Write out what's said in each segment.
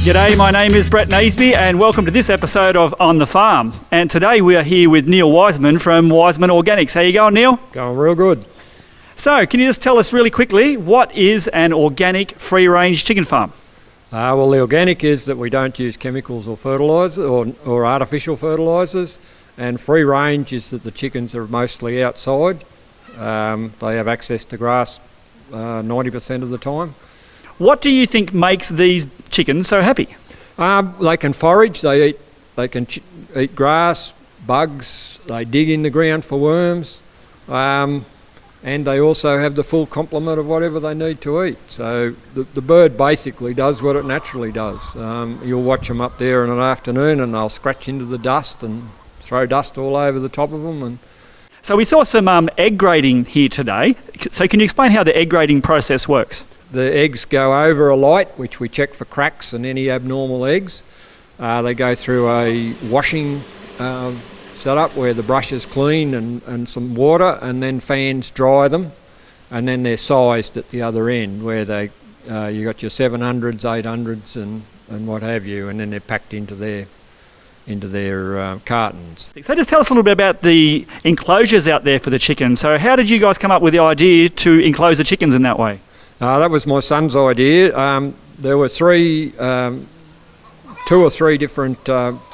G'day, my name is Brett Naseby and welcome to this episode of On the Farm. And today we are here with Neil Wiseman from Wiseman Organics. How you going, Neil? Going real good. So, can you just tell us really quickly, what is an organic free-range chicken farm? Well, the organic is that we don't use chemicals or fertiliser or artificial fertilisers, and free range is that the chickens are mostly outside. They have access to grass 90% of the time. What do you think makes these chickens so happy? They can forage, they can eat grass, bugs, they dig in the ground for worms, and they also have the full complement of whatever they need to eat. So the bird basically does what it naturally does. You'll watch them up there in an afternoon and they'll scratch into the dust and throw dust all over the top of them. So we saw some egg grading here today. So can you explain how the egg grading process works? The eggs go over a light, which we check for cracks and any abnormal eggs. They go through a washing setup where the brush is clean and some water, and then fans dry them, and then they're sized at the other end where you got your 700s, 800s and what have you, and then they're packed into their cartons. So just tell us a little bit about the enclosures out there for the chickens. So how did you guys come up with the idea to enclose the chickens in that way? That was my son's idea. There were two or three different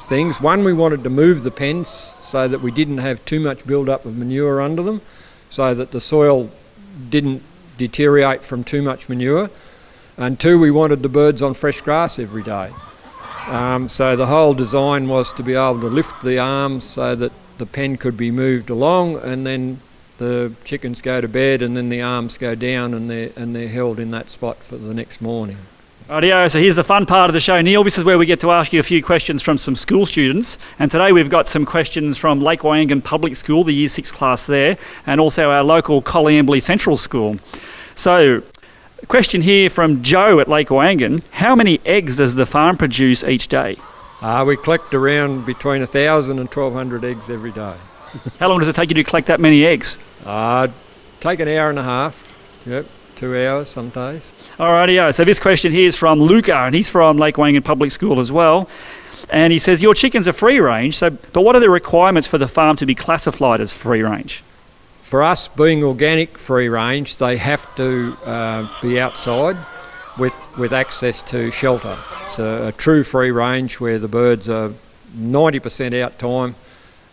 things. One, we wanted to move the pens so that we didn't have too much build-up of manure under them, so that the soil didn't deteriorate from too much manure. And two, we wanted the birds on fresh grass every day. So the whole design was to be able to lift the arms so that the pen could be moved along, and then the chickens go to bed, and then the arms go down, and they're held in that spot for the next morning. Rightio, so here's the fun part of the show, Neil. This is where we get to ask you a few questions from some school students. And today we've got some questions from Lake Wyangan Public School, the Year 6 class there, and also our local Coleambally Central School. So, a question here from Joe at Lake Wyangan. How many eggs does the farm produce each day? We collect around between 1,000 and 1,200 eggs every day. How long does it take you to collect that many eggs? Take an hour and a half. Yep, 2 hours some days. Alrighty, so this question here is from Luca, and he's from Lake Wyangan Public School as well. And he says, your chickens are free range, but what are the requirements for the farm to be classified as free range? For us, being organic free range, they have to be outside with access to shelter. So a true free range where the birds are 90% out time,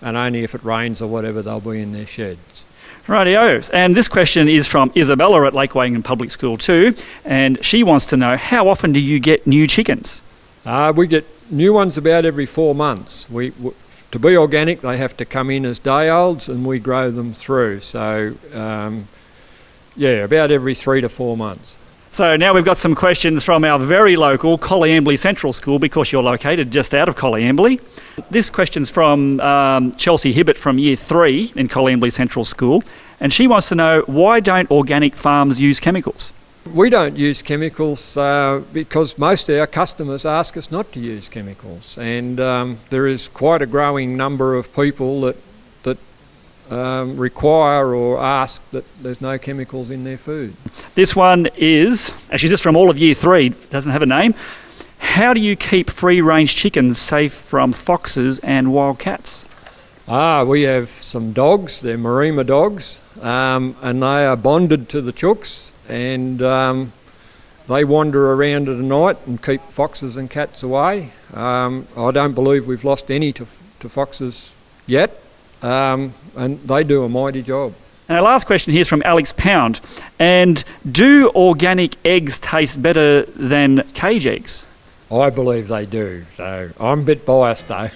and only if it rains or whatever they'll be in their sheds. Rightio. And this question is from Isabella at Lake Wyangan Public School too, and she wants to know, how often do you get new chickens? We get new ones about every 4 months. To be organic, they have to come in as day olds, and we grow them through. So, about every 3 to 4 months. So now we've got some questions from our very local Coleambally Central School, because you're located just out of Coleambally. This question's from Chelsea Hibbert from Year 3 in Coleambally Central School, and she wants to know, why don't organic farms use chemicals? We don't use chemicals because most of our customers ask us not to use chemicals, and there is quite a growing number of people that require or ask that there's no chemicals in their food. This one is, actually just from all of Year 3, doesn't have a name. How do you keep free-range chickens safe from foxes and wild cats? We have some dogs, they're Marima dogs, and they are bonded to the chooks, and they wander around at night and keep foxes and cats away. I don't believe we've lost any to foxes yet, and they do a mighty job. And our last question here is from Alex Pound. And do organic eggs taste better than cage eggs? I believe they do, so I'm a bit biased though.